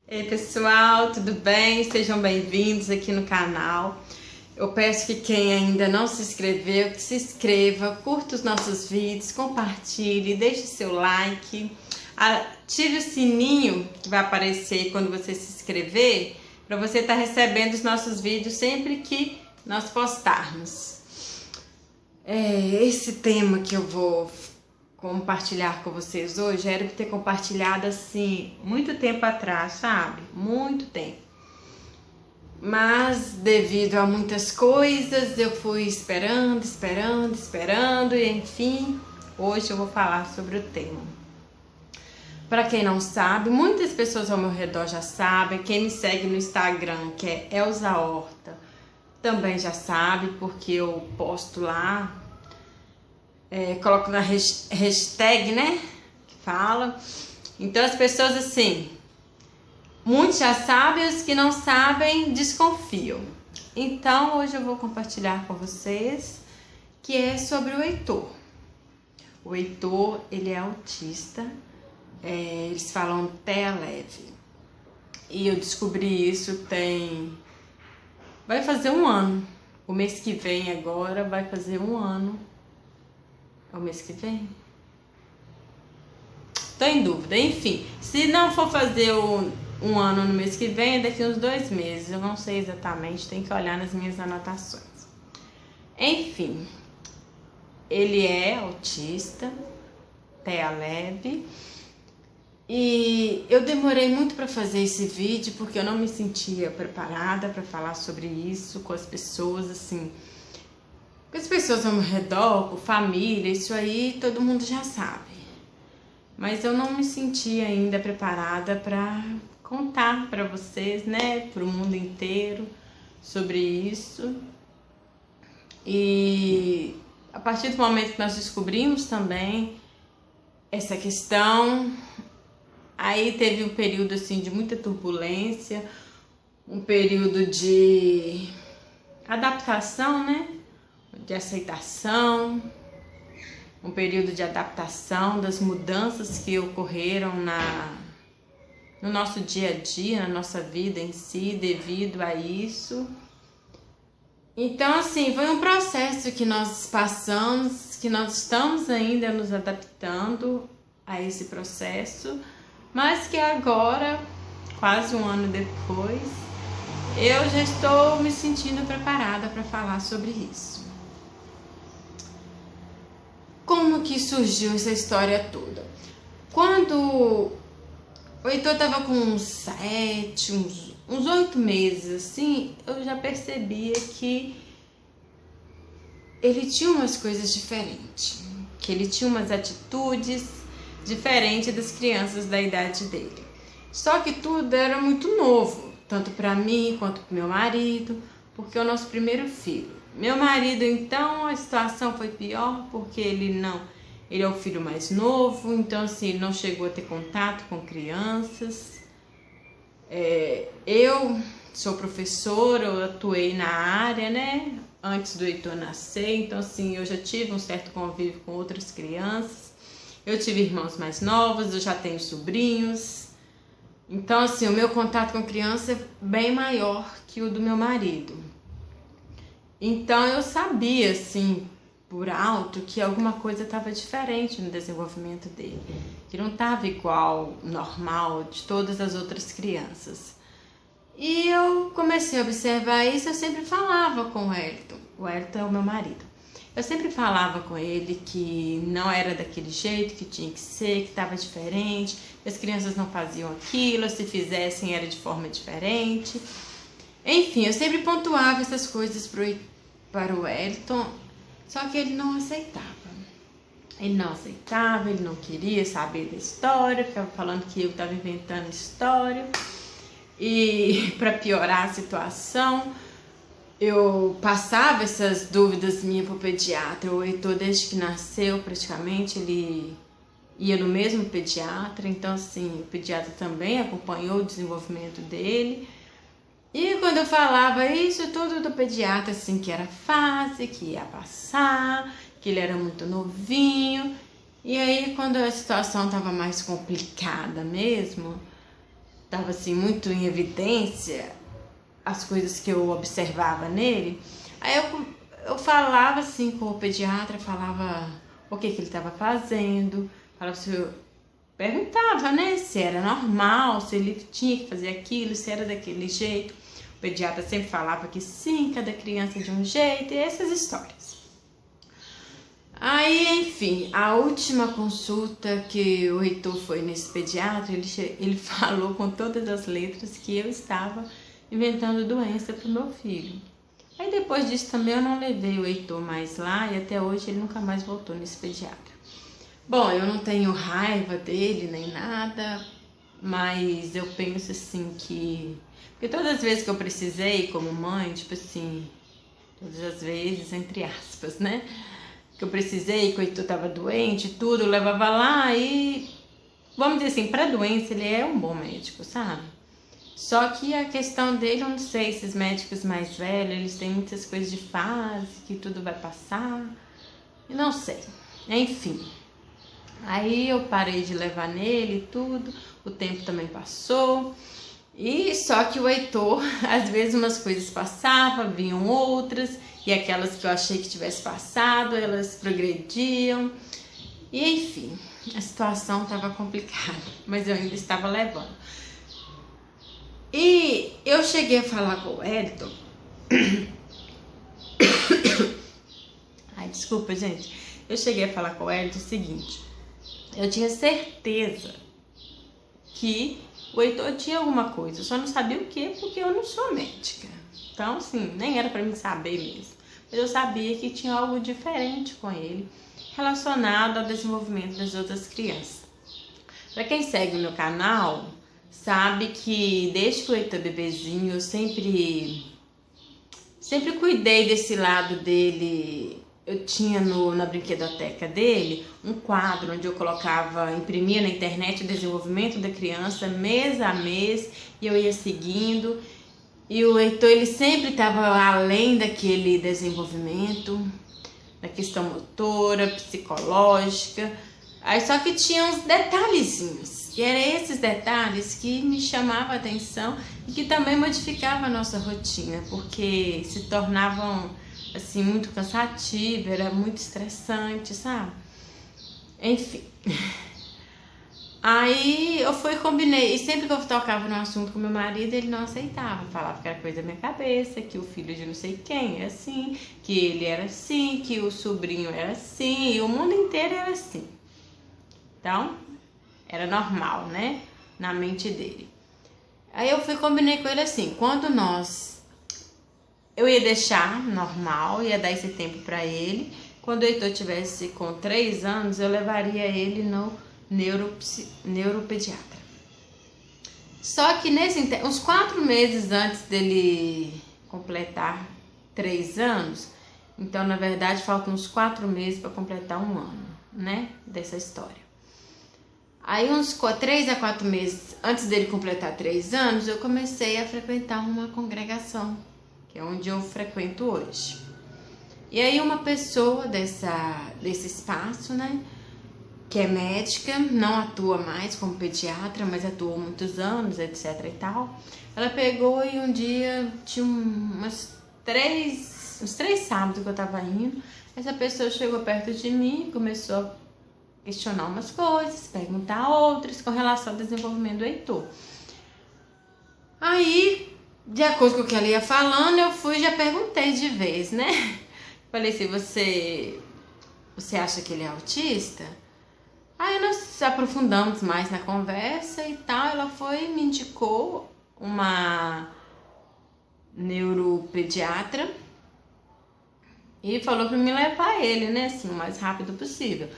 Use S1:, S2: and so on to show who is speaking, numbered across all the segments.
S1: Ei pessoal, tudo bem? Sejam bem-vindos aqui no canal. Eu peço que quem ainda não se inscreveu, que se inscreva, curta os nossos vídeos, compartilhe, deixe seu like, ative o sininho que vai aparecer quando você se inscrever, para você estar recebendo os nossos vídeos sempre que nós postarmos. Esse tema que eu vou compartilhar com vocês hoje, era ter compartilhado assim muito tempo atrás, sabe? Muito tempo. Mas devido a muitas coisas, eu fui esperando e enfim, hoje eu vou falar sobre o tema. Para quem não sabe, muitas pessoas ao meu redor já sabem, quem me segue no Instagram, que é Elza Horta, também já sabe, porque eu posto lá. Coloco na hashtag, né? Que fala. Então as pessoas assim, muitos já sabem, os que não sabem desconfiam. Então hoje eu vou compartilhar com vocês que é sobre o Heitor. O Heitor, ele é autista, eles falam TEA leve. E eu descobri isso vai fazer um ano. O mês que vem agora vai fazer um ano. É o mês que vem? Tô em dúvida. Enfim, se não for fazer um ano no mês que vem, é daqui uns 2 meses. Eu não sei exatamente, tem que olhar nas minhas anotações. Enfim, ele é autista, TEA leve. E eu demorei muito para fazer esse vídeo porque eu não me sentia preparada para falar sobre isso com as pessoas, assim. Com as pessoas ao meu redor, com família, isso aí todo mundo já sabe. Mas eu não me senti ainda preparada para contar para vocês, né, para o mundo inteiro sobre isso. E a partir do momento que nós descobrimos também essa questão, aí teve um período assim de muita turbulência, um período de adaptação, né? De aceitação, um período de adaptação das mudanças que ocorreram no nosso dia a dia, na nossa vida em si, devido a isso. Então, assim, foi um processo que nós passamos, que nós estamos ainda nos adaptando a esse processo, mas que agora, quase um ano depois, eu já estou me sentindo preparada para falar sobre isso. Como que surgiu essa história toda? Quando o Heitor estava com uns 8 meses, assim, eu já percebia que ele tinha umas coisas diferentes, que ele tinha umas atitudes diferentes das crianças da idade dele. Só que tudo era muito novo, tanto para mim quanto para meu marido, porque é o nosso primeiro filho. Meu marido, então, a situação foi pior, porque ele é o filho mais novo, então assim, ele não chegou a ter contato com crianças. Eu sou professora, eu atuei na área, né, antes do Heitor nascer, então assim, eu já tive um certo convívio com outras crianças. Eu tive irmãos mais novos, eu já tenho sobrinhos. Então assim, o meu contato com criança é bem maior que o do meu marido. Então eu sabia, assim, por alto, que alguma coisa estava diferente no desenvolvimento dele, que não estava igual, normal, de todas as outras crianças. E eu comecei a observar isso, eu sempre falava com o Wellington. O Wellington é o meu marido. Eu sempre falava com ele que não era daquele jeito, que tinha que ser, que estava diferente, que as crianças não faziam aquilo, se fizessem era de forma diferente. Enfim, eu sempre pontuava essas coisas para o Wellington, só que ele não aceitava. Ele não queria saber da história, ficava falando que eu estava inventando história. E para piorar a situação, eu passava essas dúvidas minhas para o pediatra. O Heitor, desde que nasceu, praticamente, ele ia no mesmo pediatra. Então, assim, o pediatra também acompanhou o desenvolvimento dele. E quando eu falava isso tudo do pediatra, assim, que era fácil, que ia passar, que ele era muito novinho. E aí, quando a situação estava mais complicada mesmo, tava assim muito em evidência as coisas que eu observava nele. Aí eu falava assim com o pediatra, falava o que ele estava fazendo, falava se eu perguntava, né, se era normal, se ele tinha que fazer aquilo, se era daquele jeito. O pediatra sempre falava que sim, cada criança é de um jeito, e essas histórias. Aí, enfim, a última consulta que o Heitor foi nesse pediatra, ele falou com todas as letras que eu estava inventando doença para o meu filho. Aí depois disso também eu não levei o Heitor mais lá e até hoje ele nunca mais voltou nesse pediatra. Bom, eu não tenho raiva dele nem nada, mas eu penso assim que... Porque todas as vezes que eu precisei como mãe, tipo assim, todas as vezes, entre aspas, né? Que eu precisei, que o Heitor tava doente e tudo, eu levava lá e... Vamos dizer assim, pra doença ele é um bom médico, sabe? Só que a questão dele, eu não sei, esses médicos mais velhos, eles têm muitas coisas de fase, que tudo vai passar, e não sei. Enfim, aí eu parei de levar nele e tudo, o tempo também passou, e só que o Heitor, às vezes umas coisas passavam, vinham outras, e aquelas que eu achei que tivesse passado, elas progrediam, e enfim, a situação estava complicada, mas eu ainda estava levando. E eu cheguei a falar com o Wellington. Ai, desculpa, gente. Eu cheguei a falar com o Wellington o seguinte. Eu tinha certeza que o Heitor tinha alguma coisa. Eu só não sabia o que, porque eu não sou médica. Então, assim, nem era pra mim saber mesmo. Mas eu sabia que tinha algo diferente com ele, relacionado ao desenvolvimento das outras crianças. Pra quem segue o meu canal... sabe que desde que o Heitor é bebezinho eu sempre cuidei desse lado dele. Eu tinha na brinquedoteca dele um quadro onde eu colocava, imprimia na internet o desenvolvimento da criança mês a mês e eu ia seguindo. E o Heitor, ele sempre estava além daquele desenvolvimento, da questão motora, psicológica. Aí só que tinha uns detalhezinhos. E eram esses detalhes que me chamavam a atenção e que também modificavam a nossa rotina, porque se tornavam assim muito cansativo, era muito estressante, sabe? Enfim. Aí eu combinei, e sempre que eu tocava no assunto com meu marido, ele não aceitava, falava que era coisa da minha cabeça, que o filho de não sei quem era assim, que ele era assim, que o sobrinho era assim, e o mundo inteiro era assim. Então, era normal, né? Na mente dele. Aí eu combinei com ele assim, eu ia deixar normal, ia dar esse tempo pra ele. Quando o Heitor tivesse com 3 anos, eu levaria ele no neuropediatra. Só que uns 4 meses antes dele completar 3 anos, então na verdade faltam uns 4 meses para completar 1 ano, né? Dessa história. Aí uns 3 a 4 meses antes dele completar 3 anos, eu comecei a frequentar uma congregação, que é onde eu frequento hoje. E aí uma pessoa desse espaço, né, que é médica, não atua mais como pediatra, mas atuou muitos anos, etc e tal. Ela pegou e um dia, tinha uns 3 sábados que eu tava indo, essa pessoa chegou perto de mim e começou a questionar umas coisas, perguntar outras com relação ao desenvolvimento do Heitor. Aí, de acordo com o que ela ia falando, eu fui e já perguntei de vez, né? Falei assim, você acha que ele é autista? Aí nós aprofundamos mais na conversa e tal. Ela me indicou uma neuropediatra e falou para me levar ele, né, assim, o mais rápido possível.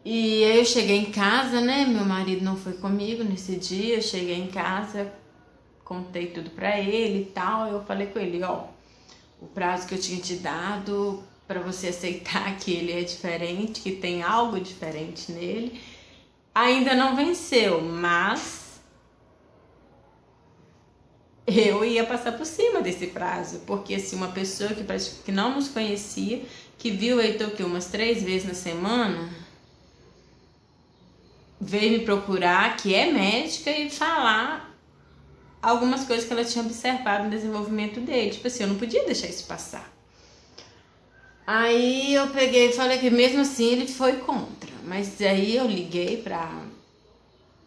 S1: E aí eu cheguei em casa, né, meu marido não foi comigo nesse dia, eu cheguei em casa, contei tudo pra ele e tal, eu falei com ele, ó, o prazo que eu tinha te dado pra você aceitar que ele é diferente, que tem algo diferente nele, ainda não venceu, mas eu ia passar por cima desse prazo, porque assim, uma pessoa que não nos conhecia, que viu o Heitor umas 3 vezes na semana, veio me procurar, que é médica, e falar algumas coisas que ela tinha observado no desenvolvimento dele. Tipo assim, eu não podia deixar isso passar. Aí eu peguei e falei que mesmo assim ele foi contra. Mas aí eu liguei pra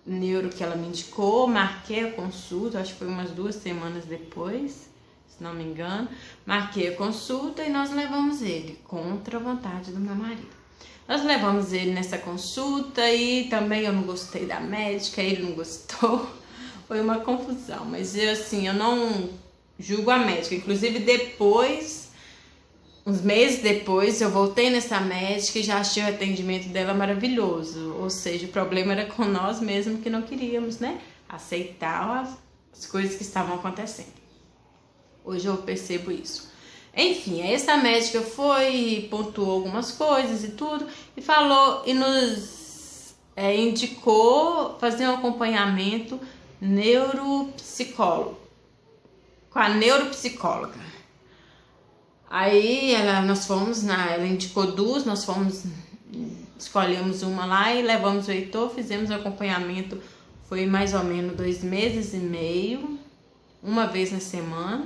S1: neuro que ela me indicou, marquei a consulta, acho que foi umas 2 semanas depois, se não me engano. Marquei a consulta e nós levamos ele, contra a vontade do meu marido. Nós levamos ele nessa consulta e também eu não gostei da médica, ele não gostou. Foi uma confusão, mas eu não julgo a médica. Inclusive depois, uns meses depois, eu voltei nessa médica e já achei o atendimento dela maravilhoso. Ou seja, o problema era com nós mesmos que não queríamos, né, aceitar as coisas que estavam acontecendo. Hoje eu percebo isso. Enfim, essa médica foi, pontuou algumas coisas e tudo, e falou e nos indicou fazer um acompanhamento neuropsicólogo, com a neuropsicóloga. Aí ela indicou 2, nós escolhemos uma lá e levamos o Heitor, fizemos o acompanhamento, foi mais ou menos 2 meses e meio, uma vez na semana.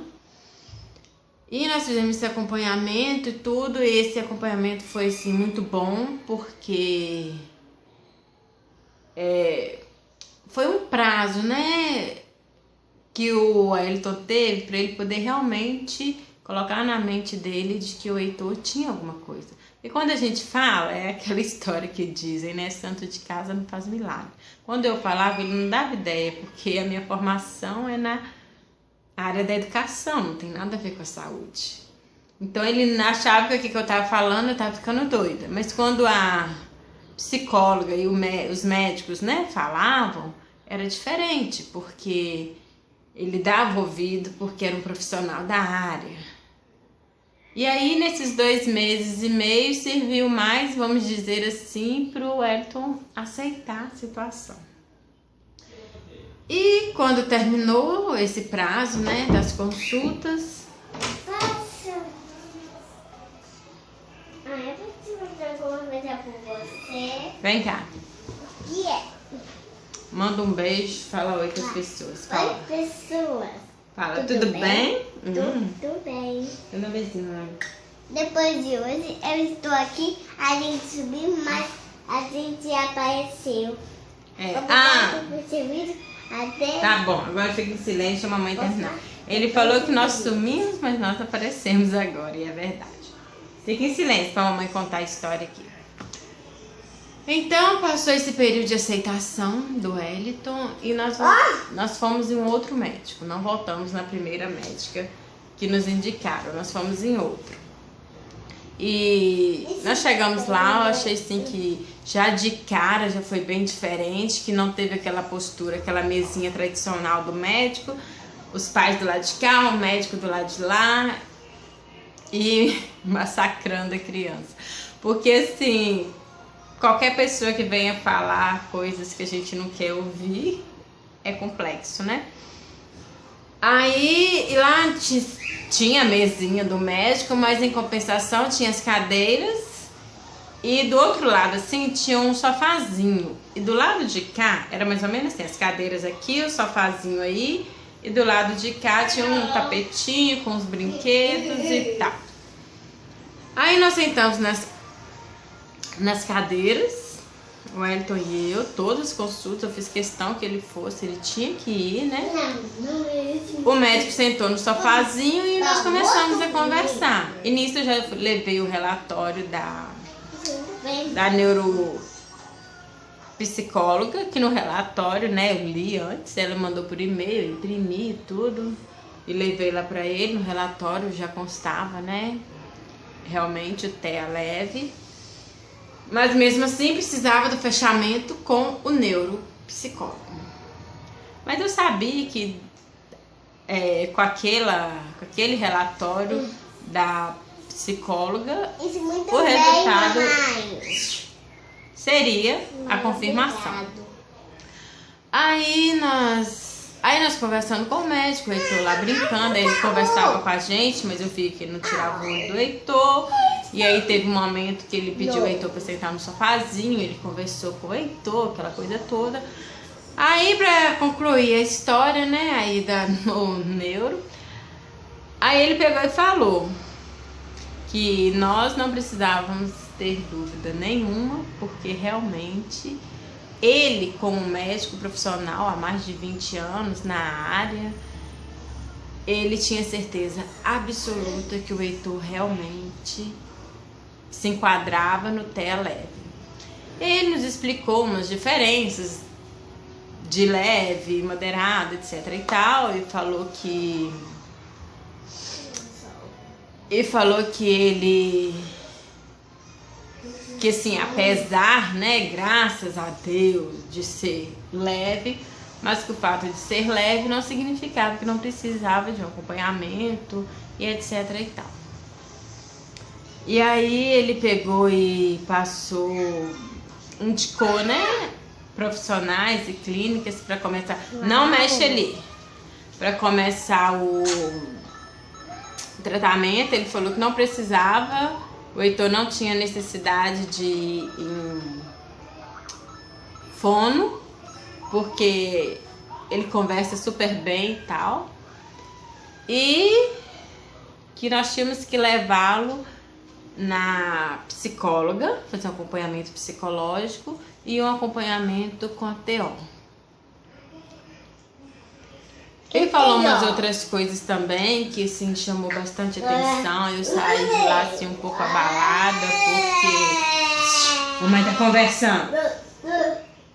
S1: E nós fizemos esse acompanhamento e tudo, e esse acompanhamento foi assim, muito bom, porque foi um prazo, né, que o Wellington teve para ele poder realmente colocar na mente dele de que o Heitor tinha alguma coisa. E quando a gente fala, é aquela história que dizem, né, santo de casa não faz milagre. Quando eu falava, ele não dava ideia, porque a minha formação é na área da educação, não tem nada a ver com a saúde. Então ele achava que o que eu estava falando, eu estava ficando doida. Mas quando a psicóloga e os médicos, né, falavam, era diferente, porque ele dava ouvido, porque era um profissional da área. E aí, nesses 2 meses e meio, serviu mais, vamos dizer assim, para o Wellington aceitar a situação. E quando terminou esse prazo, né, das consultas...
S2: Eu preciso mostrar alguma coisa pra você.
S1: Vem cá.
S2: O que é?
S1: Manda um beijo, fala oi para as pessoas. Fala.
S2: Oi, pessoas.
S1: Fala, tudo bem?
S2: Tudo bem.
S1: Manda um beijinho.
S2: Depois de hoje, eu estou aqui, a gente subiu, mas a gente apareceu. Obrigada por ter visto. Até...
S1: Tá bom, agora fica em silêncio, a mamãe terminar. Ele falou que nós sumimos, mas nós aparecemos agora, e é verdade. Fica em silêncio pra mamãe contar a história aqui. Então, passou esse período de aceitação do Wellington e nós fomos em um outro médico. Não voltamos na primeira médica que nos indicaram, nós fomos em outro. E nós chegamos lá, eu achei assim que já de cara já foi bem diferente, que não teve aquela postura, aquela mesinha tradicional do médico, os pais do lado de cá, o médico do lado de lá e massacrando a criança. Porque assim, qualquer pessoa que venha falar coisas que a gente não quer ouvir é complexo, né? Aí lá tinha a mesinha do médico, mas em compensação tinha as cadeiras e do outro lado assim tinha um sofazinho. E do lado de cá era mais ou menos assim, as cadeiras aqui, o sofazinho aí, e do lado de cá tinha um tapetinho com os brinquedos e tal. Aí nós sentamos nas cadeiras, o Wellington e eu, todas as consultas, eu fiz questão que ele fosse, ele tinha que ir, né? O médico sentou no sofazinho e nós começamos a conversar. E nisso eu já levei o relatório da neuropsicóloga, que no relatório, né, eu li antes, ela mandou por e-mail, eu imprimi tudo e levei lá pra ele. No relatório já constava, né, realmente o TEA leve. Mas mesmo assim precisava do fechamento com o neuropsicólogo. Mas eu sabia que com aquele relatório da psicóloga, o resultado seria a confirmação. Aí nós conversando com o médico, o Heitor lá brincando, aí ele conversava com a gente, mas eu vi que ele não tirava o olho do Heitor. E aí teve um momento que ele pediu o Heitor para sentar no sofazinho, ele conversou com o Heitor, aquela coisa toda. Aí, pra concluir a história, né, aí no neuro, aí ele pegou e falou que nós não precisávamos ter dúvida nenhuma, porque realmente ele, como médico profissional há mais de 20 anos na área, ele tinha certeza absoluta que o Heitor realmente se enquadrava no TEA leve. Ele nos explicou umas diferenças de leve, moderado, etc e tal, e falou que ele, que assim, apesar, né, graças a Deus, de ser leve, mas que o fato de ser leve não significava que não precisava de um acompanhamento e etc e tal. E aí ele pegou e indicou, né, profissionais e clínicas para começar. Não mexe ali. Para começar o tratamento, ele falou que não precisava. O Heitor não tinha necessidade de ir em fono, porque ele conversa super bem e tal. E que nós tínhamos que levá-lo na psicóloga, fazer um acompanhamento psicológico e um acompanhamento com a TO. Ele falou umas outras coisas também que assim chamou bastante atenção. Eu saí de lá assim um pouco abalada porque mamãe tá conversando.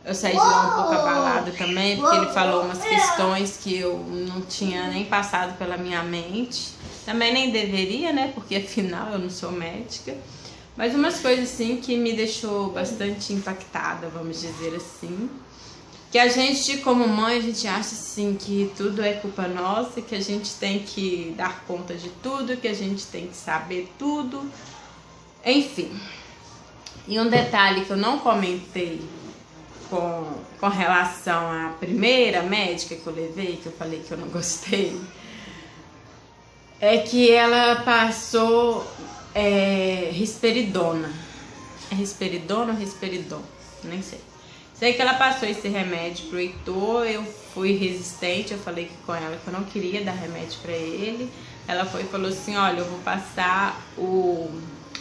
S1: Eu saí de lá um pouco abalada também porque ele falou umas questões que eu não tinha nem passado pela minha mente. Também nem deveria, né? Porque afinal eu não sou médica. Mas umas coisas assim que me deixou bastante impactada, vamos dizer assim. Que a gente, como mãe, a gente acha assim que tudo é culpa nossa, que a gente tem que dar conta de tudo, que a gente tem que saber tudo. Enfim. E um detalhe que eu não comentei com relação à primeira médica que eu levei, que eu falei que eu não gostei, é que ela passou risperidona. É risperidona ou risperidon? Nem sei. Sei que ela passou esse remédio pro Heitor, eu fui resistente, eu falei com ela que eu não queria dar remédio pra ele. Ela foi e falou assim, olha, eu vou passar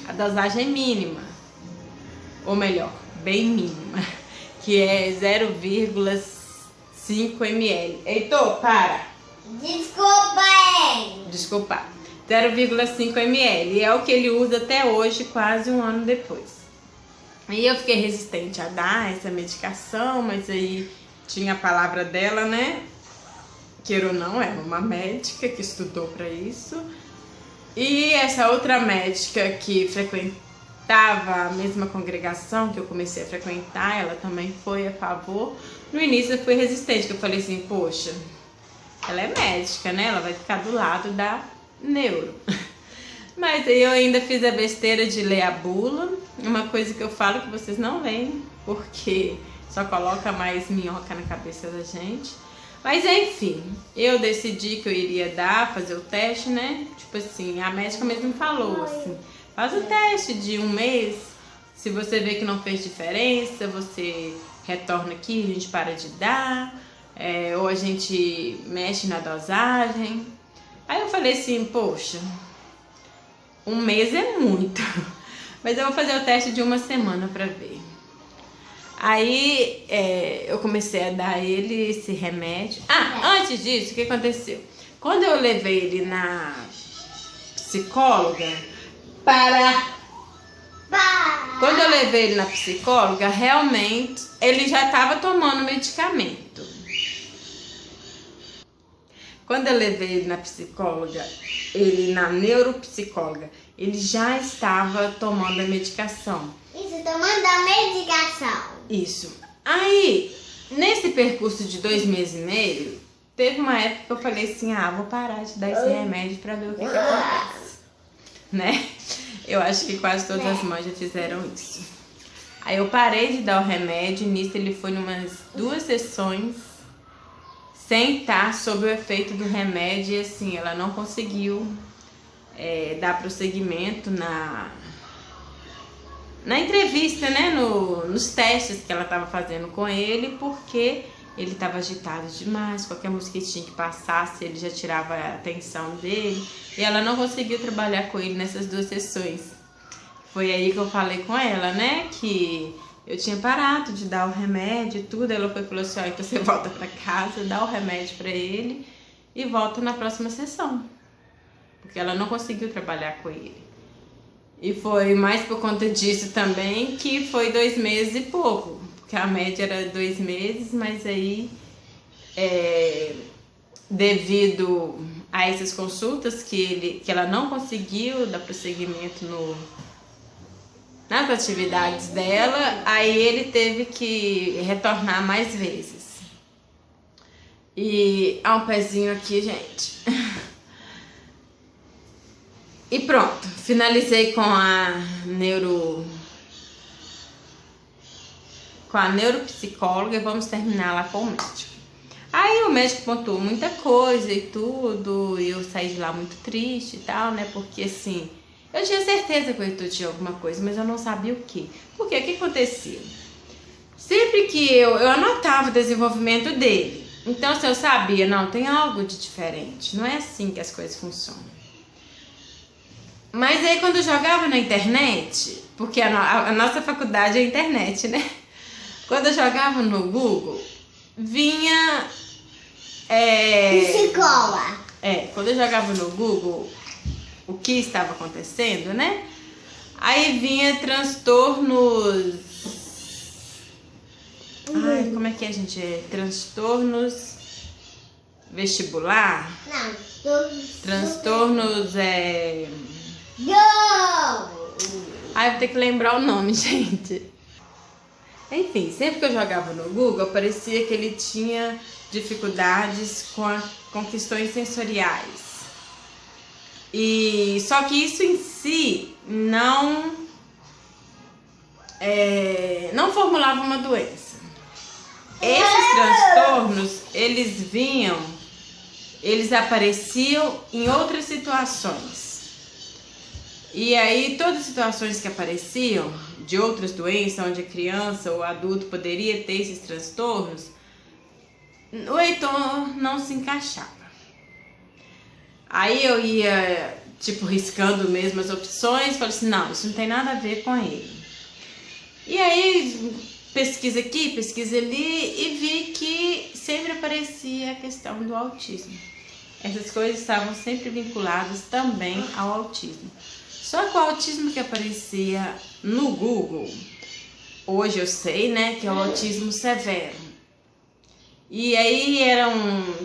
S1: a dosagem mínima, ou melhor, bem mínima, que é 0,5 ml. Heitor, para! Desculpa, 0,5 ml. É o que ele usa até hoje, quase um ano depois. E eu fiquei resistente a dar essa medicação, mas aí tinha a palavra dela, né? Queira ou não, é uma médica que estudou para isso. E essa outra médica que frequentava a mesma congregação que eu comecei a frequentar, ela também foi a favor. No início eu fui resistente, que eu falei assim, poxa, ela é médica, né? Ela vai ficar do lado da neuro. Mas aí eu ainda fiz a besteira de ler a bula, uma coisa que eu falo que vocês não leem, porque só coloca mais minhoca na cabeça da gente. Mas enfim, eu decidi que eu iria fazer o teste, né? Tipo assim, a médica mesmo falou assim, faz o teste de 1 mês, se você vê que não fez diferença, você retorna aqui, a gente para de dar, ou a gente mexe na dosagem. Aí eu falei assim, poxa, 1 mês é muito, mas eu vou fazer o teste de 1 semana pra ver. Aí eu comecei a dar ele esse remédio. Antes disso, o que aconteceu? Quando eu levei ele na psicóloga, quando eu levei ele na psicóloga, realmente ele já estava tomando medicamento. Quando eu levei ele na psicóloga, na neuropsicóloga, ele já estava tomando a medicação.
S2: Isso, tomando a medicação.
S1: Isso. Aí, nesse percurso de 2 meses e meio, teve uma época que eu falei assim, vou parar de dar esse remédio pra ver o que acontece. Né? Eu acho que quase todas as mães já fizeram isso. Aí eu parei de dar o remédio, nisso ele foi umas 2 sessões, sem estar sob o efeito do remédio, e assim, ela não conseguiu dar prosseguimento na entrevista, né, nos testes que ela estava fazendo com ele, porque ele estava agitado demais, qualquer mosquitinho que passasse ele já tirava a atenção dele, e ela não conseguiu trabalhar com ele nessas 2 sessões. Foi aí que eu falei com ela, né, que eu tinha parado de dar o remédio e tudo. Ela falou assim, ó, então você volta pra casa, dá o remédio pra ele e volta na próxima sessão, porque ela não conseguiu trabalhar com ele. E foi mais por conta disso também que foi 2 meses e pouco, porque a média era 2 meses, mas aí devido a essas consultas que ela não conseguiu dar prosseguimento nas atividades dela, aí ele teve que retornar mais vezes. E há um pezinho aqui, gente. E pronto, finalizei com a neuropsicóloga e vamos terminar lá com o médico. Aí o médico pontuou muita coisa e tudo, e eu saí de lá muito triste e tal, né? Porque assim, eu tinha certeza que o Heitor tinha alguma coisa, mas eu não sabia o que. Porque o que acontecia? Sempre que eu anotava o desenvolvimento dele, então se eu sabia, não, tem algo de diferente, não é assim que as coisas funcionam. Mas aí quando eu jogava na internet, porque a nossa faculdade é a internet, né? Quando eu jogava no Google, vinha...
S2: Psicóloga.
S1: Quando eu jogava no Google o que estava acontecendo, né? Aí vinha transtornos... Ai, como é que é, gente? Transtornos vestibular?
S2: Não.
S1: Transtornos,
S2: Não!
S1: Ai, vou ter que lembrar o nome, gente. Enfim, sempre que eu jogava no Google, parecia que ele tinha dificuldades com questões sensoriais. E só que isso em si não formulava uma doença. Esses transtornos, eles apareciam em outras situações. E aí, todas as situações que apareciam de outras doenças, onde a criança ou adulto poderia ter esses transtornos, o Heitor não se encaixava. Aí eu ia, tipo, riscando mesmo as opções, falei assim, não, isso não tem nada a ver com ele. E aí, pesquisa aqui, pesquisa ali, e vi que sempre aparecia a questão do autismo. Essas coisas estavam sempre vinculadas também ao autismo. Só que o autismo que aparecia no Google, hoje eu sei, né, que é o autismo severo. E aí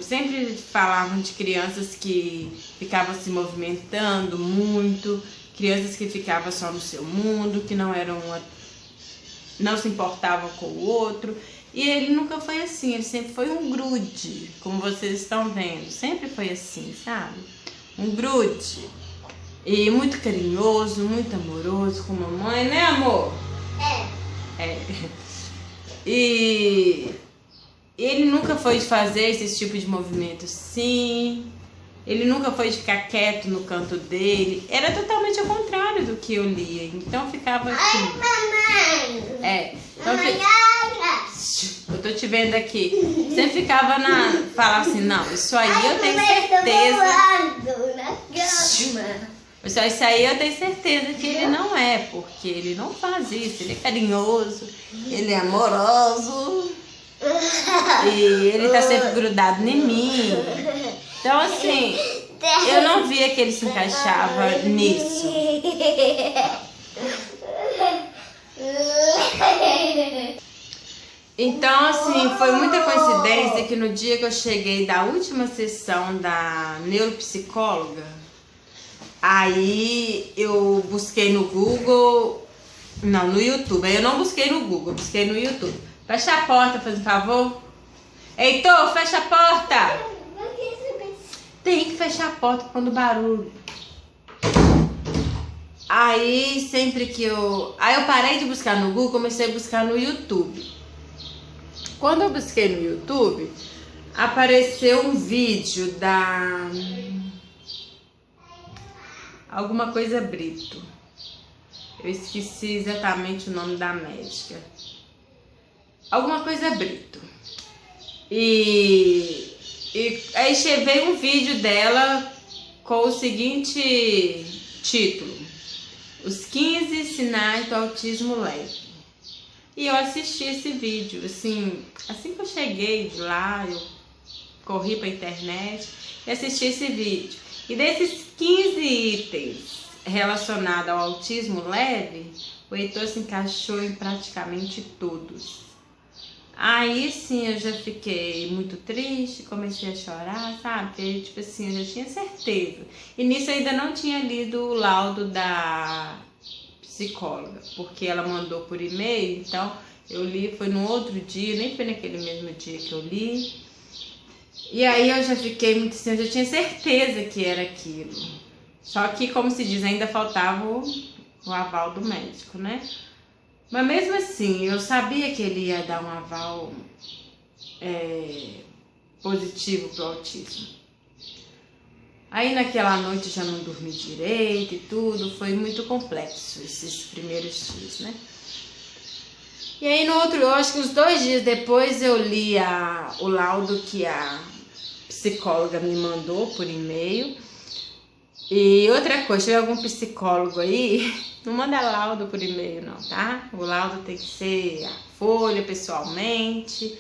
S1: sempre falavam de crianças que ficavam se movimentando muito, crianças que ficavam só no seu mundo, que não se importavam com o outro. E ele nunca foi assim, ele sempre foi um grude, como vocês estão vendo, sempre foi assim, sabe? Um grude. E muito carinhoso, muito amoroso com a mamãe, né, amor? É. E ele nunca foi de fazer esse tipo de movimento assim. Ele nunca foi de ficar quieto no canto dele. Era totalmente ao contrário do que eu lia. Então ficava assim.
S2: Ai, mamãe!
S1: Então, eu tô te vendo aqui. Você ficava falava assim, não, isso aí eu tenho certeza. Isso aí eu tenho certeza que ele não é, porque ele não faz isso. Ele é carinhoso, ele é amoroso e ele tá sempre grudado em mim. Então assim, eu não via que ele se encaixava nisso. Então assim, foi muita coincidência que no dia que eu cheguei da última sessão da neuropsicóloga, aí eu busquei no Google, não, no YouTube. Aí eu não busquei no Google, busquei no YouTube. Fecha a porta, faz um favor. Heitor, fecha a porta. Tem que fechar a porta quando barulho. Aí sempre que Aí eu parei de buscar no Google, comecei a buscar no YouTube. Quando eu busquei no YouTube, apareceu um vídeo da... alguma coisa Brito. Eu esqueci exatamente o nome da médica. Alguma coisa Brito. E aí veio um vídeo dela com o seguinte título: Os 15 sinais do autismo leve. E eu assisti esse vídeo, assim que eu cheguei de lá, eu corri pra internet e assisti esse vídeo. E desses 15 itens relacionados ao autismo leve, o Heitor se encaixou em praticamente todos. Aí sim eu já fiquei muito triste, comecei a chorar, sabe? Porque, tipo assim, eu já tinha certeza. E nisso eu ainda não tinha lido o laudo da psicóloga, porque ela mandou por e-mail, então eu li, foi no outro dia, nem foi naquele mesmo dia que eu li. E aí eu já fiquei muito assim, eu já tinha certeza que era aquilo. Só que, como se diz, ainda faltava o aval do médico, né? Mas mesmo assim, eu sabia que ele ia dar um aval positivo pro autismo. Aí naquela noite eu já não dormi direito e tudo, foi muito complexo esses primeiros dias, né? E aí no outro, eu acho que uns 2 dias depois eu li o laudo que a psicóloga me mandou por e-mail. E outra coisa, se tiver algum psicólogo aí, não manda laudo por e-mail não, tá? O laudo tem que ser a folha, pessoalmente,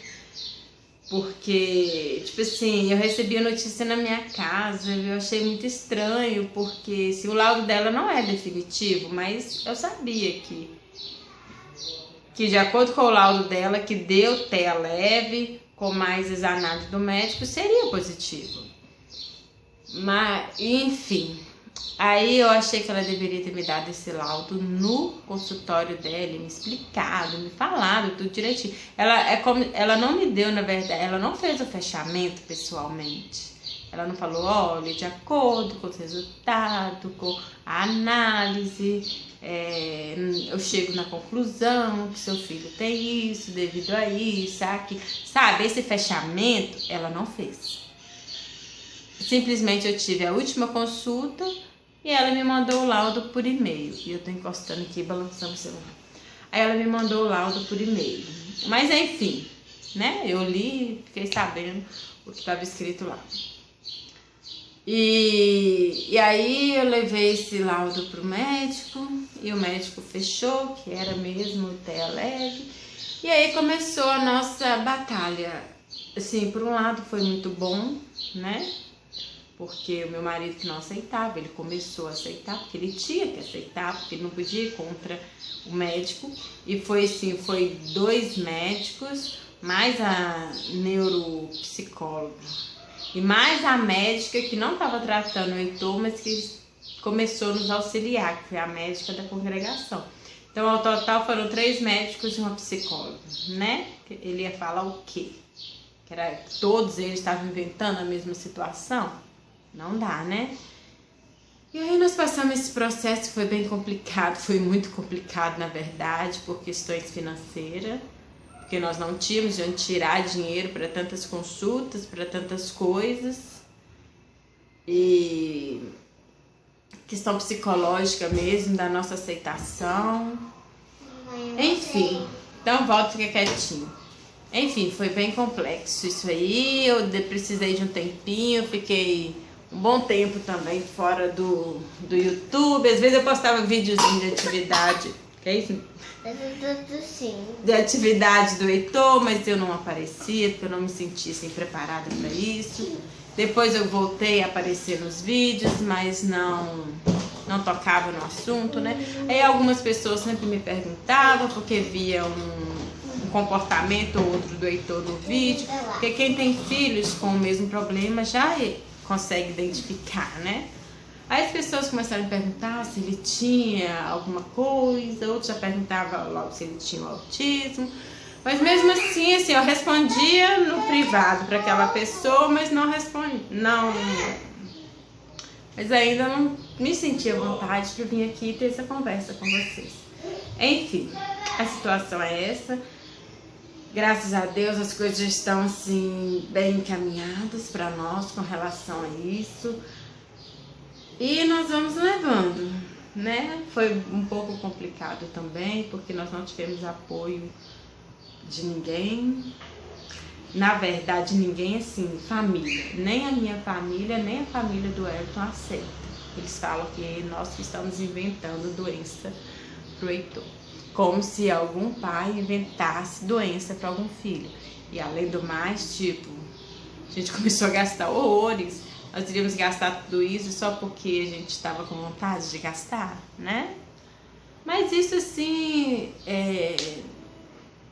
S1: porque, tipo assim, eu recebi a notícia na minha casa, eu achei muito estranho, porque se o laudo dela não é definitivo, mas eu sabia que de acordo com o laudo dela, que deu TEA leve, com mais as análises do médico, seria positivo. Mas, enfim, aí eu achei que ela deveria ter me dado esse laudo no consultório dela, me explicado, me falado tudo direitinho. Ela não me deu, na verdade, ela não fez o fechamento pessoalmente. Ela não falou, olha, de acordo com os resultados, com a análise, eu chego na conclusão que seu filho tem isso, devido a isso, aqui. Sabe, esse fechamento ela não fez. Simplesmente eu tive a última consulta e ela me mandou o laudo por e-mail. E eu tô encostando aqui, balançando o celular. Aí ela me mandou o laudo por e-mail. Mas enfim, né? Eu li e fiquei sabendo o que estava escrito lá. E aí eu levei esse laudo pro médico e o médico fechou que era mesmo o TEA leve. E aí começou a nossa batalha. Assim, por um lado foi muito bom, né? Porque o meu marido que não aceitava, ele começou a aceitar, porque ele tinha que aceitar, porque ele não podia ir contra o médico. E foi assim, foi 2 médicos, mais a neuropsicóloga e mais a médica que não estava tratando o Heitor, mas que começou a nos auxiliar, que foi a médica da congregação. Então, ao total foram 3 médicos e uma psicóloga, né? Ele ia falar o quê? Que era que todos eles estavam inventando a mesma situação? Não dá, né? E aí nós passamos esse processo, foi bem complicado, foi muito complicado na verdade, por questões financeiras, porque nós não tínhamos de onde tirar dinheiro para tantas consultas, para tantas coisas, e questão psicológica mesmo, da nossa aceitação, enfim, então volta e fica quietinho. Enfim, foi bem complexo isso aí, eu precisei de um tempinho, fiquei um bom tempo também fora do YouTube. Às vezes eu postava videozinho de atividade, que é isso? De atividade do Heitor, mas eu não aparecia, porque eu não me sentia assim preparada para isso. Depois eu voltei a aparecer nos vídeos, mas não tocava no assunto, né? Aí algumas pessoas sempre me perguntavam, porque via um comportamento ou outro do Heitor no vídeo, porque quem tem filhos com o mesmo problema já consegue identificar, né? Aí as pessoas começaram a perguntar se ele tinha alguma coisa, outros já perguntavam logo se ele tinha autismo, mas mesmo assim, eu respondia no privado para aquela pessoa, mas mas ainda não me sentia vontade de vir aqui e ter essa conversa com vocês. Enfim, a situação é essa. Graças a Deus as coisas já estão assim bem encaminhadas para nós com relação a isso. E nós vamos levando. né? Foi um pouco complicado também, porque nós não tivemos apoio de ninguém. Na verdade, ninguém assim, família. Nem a minha família, nem a família do Elton aceita. Eles falam que nós que estamos inventando doença pro Heitor. Como se algum pai inventasse doença para algum filho. E além do mais, tipo, a gente começou a gastar horrores. Nós iríamos gastar tudo isso só porque a gente estava com vontade de gastar, né? Mas isso assim,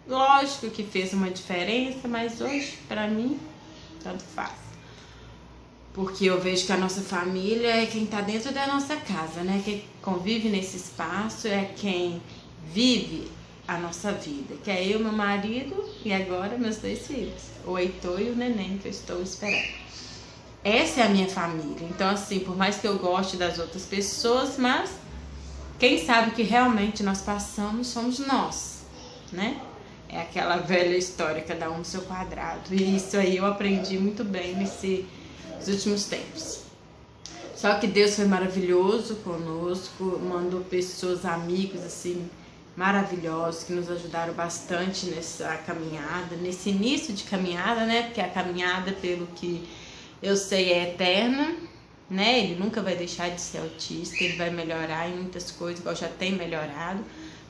S1: lógico que fez uma diferença, mas hoje, pra mim, tanto faz. Porque eu vejo que a nossa família é quem tá dentro da nossa casa, né? Quem convive nesse espaço é quem vive a nossa vida. Que é eu, meu marido e agora meus 2 filhos. O Heitor e o neném que eu estou esperando. Essa é a minha família. Então assim, por mais que eu goste das outras pessoas, mas quem sabe que realmente nós passamos somos nós, né? É aquela velha história, cada um no seu quadrado. E isso aí eu aprendi muito bem nesses últimos tempos. Só que Deus foi maravilhoso conosco, mandou pessoas, amigos, assim, maravilhosos, que nos ajudaram bastante nessa caminhada, nesse início de caminhada, né? Porque a caminhada, pelo que eu sei, é eterna, né? Ele nunca vai deixar de ser autista, ele vai melhorar em muitas coisas, igual já tem melhorado.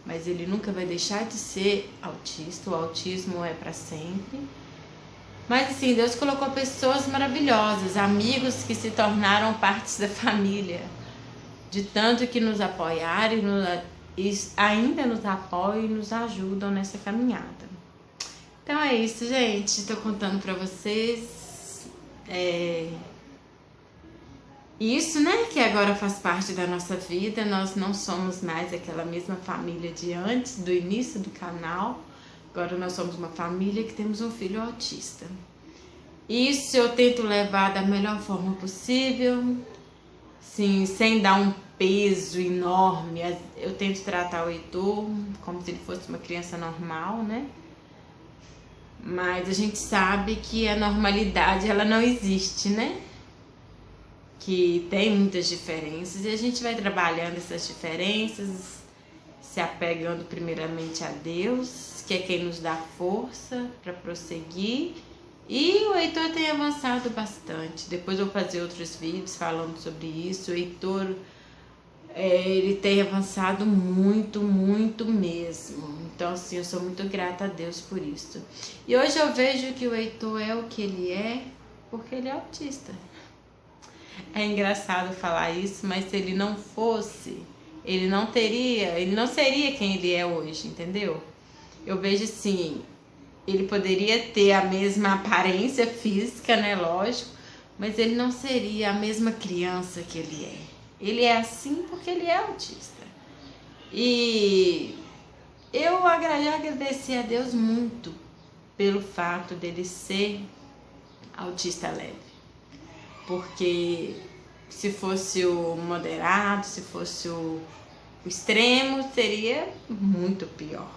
S1: Mas ele nunca vai deixar de ser autista, o autismo é para sempre. Mas assim, Deus colocou pessoas maravilhosas, amigos que se tornaram partes da família, de tanto que nos apoiaram e ainda nos apoiam e nos ajudam nessa caminhada. Então é isso, gente, estou contando para vocês isso, né, que agora faz parte da nossa vida. Nós não somos mais aquela mesma família de antes, do início do canal. Agora nós somos uma família que temos um filho autista. Isso eu tento levar da melhor forma possível, sim, sem dar um peso enorme. Eu tento tratar o Heitor como se ele fosse uma criança normal, né? Mas a gente sabe que a normalidade, ela não existe, né? Que tem muitas diferenças e a gente vai trabalhando essas diferenças, se apegando primeiramente a Deus, que é quem nos dá força para prosseguir. E o Heitor tem avançado bastante. Depois eu vou fazer outros vídeos falando sobre isso. O Heitor, ele tem avançado muito, muito mesmo. Então assim, eu sou muito grata a Deus por isso. E hoje eu vejo que o Heitor é o que ele é porque ele é autista. É engraçado falar isso, mas se ele não fosse, ele não seria quem ele é hoje, entendeu? Eu vejo assim, ele poderia ter a mesma aparência física, né, lógico, mas ele não seria a mesma criança que ele é. Ele é assim porque ele é autista. E eu já agradeci a Deus muito pelo fato dele ser autista leve. Porque se fosse o moderado, se fosse o extremo, seria muito pior.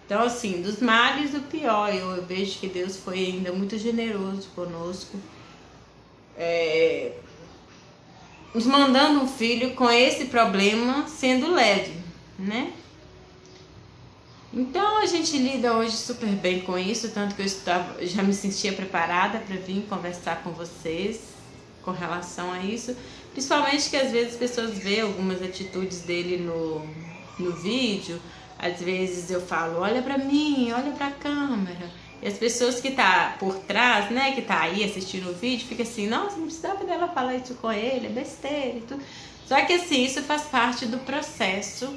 S1: Então, assim, dos males, o pior. Eu vejo que Deus foi ainda muito generoso conosco, nos mandando um filho com esse problema sendo leve, né? Então, a gente lida hoje super bem com isso, tanto que eu já me sentia preparada para vir conversar com vocês com relação a isso, principalmente que às vezes as pessoas veem algumas atitudes dele no vídeo. Às vezes eu falo, olha pra mim, olha pra câmera, e as pessoas que tá por trás, né, que tá aí assistindo o vídeo, fica assim, nossa, não precisava dela falar isso com ele, é besteira e tudo. Só que assim, isso faz parte do processo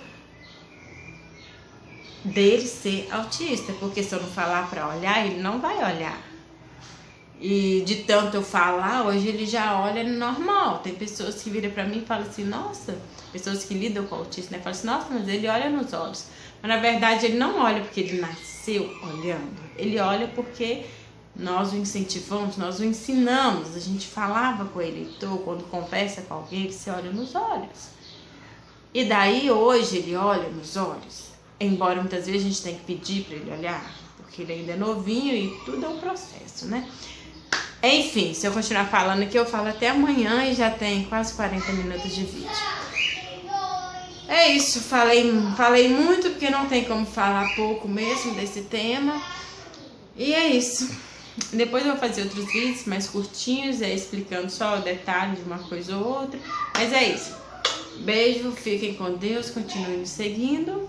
S1: dele ser autista, porque se eu não falar pra olhar, ele não vai olhar. E de tanto eu falar, hoje ele já olha normal. Tem pessoas que viram pra mim e falam assim, nossa, pessoas que lidam com autismo, né? Falam assim, nossa, mas ele olha nos olhos. Mas na verdade ele não olha porque ele nasceu olhando. Ele olha porque nós o incentivamos, nós o ensinamos. A gente falava com ele, Heitor, quando conversa com alguém, ele se olha nos olhos. E daí hoje ele olha nos olhos. Embora muitas vezes a gente tenha que pedir pra ele olhar, porque ele ainda é novinho e tudo é um processo, né? Enfim, se eu continuar falando aqui, eu falo até amanhã e já tem quase 40 minutos de vídeo. É isso, falei muito porque não tem como falar pouco mesmo desse tema. E é isso. Depois eu vou fazer outros vídeos mais curtinhos, explicando só o detalhe de uma coisa ou outra. Mas é isso. Beijo, fiquem com Deus, continuem me seguindo.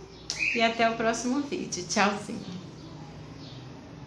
S1: E até o próximo vídeo. Tchauzinho.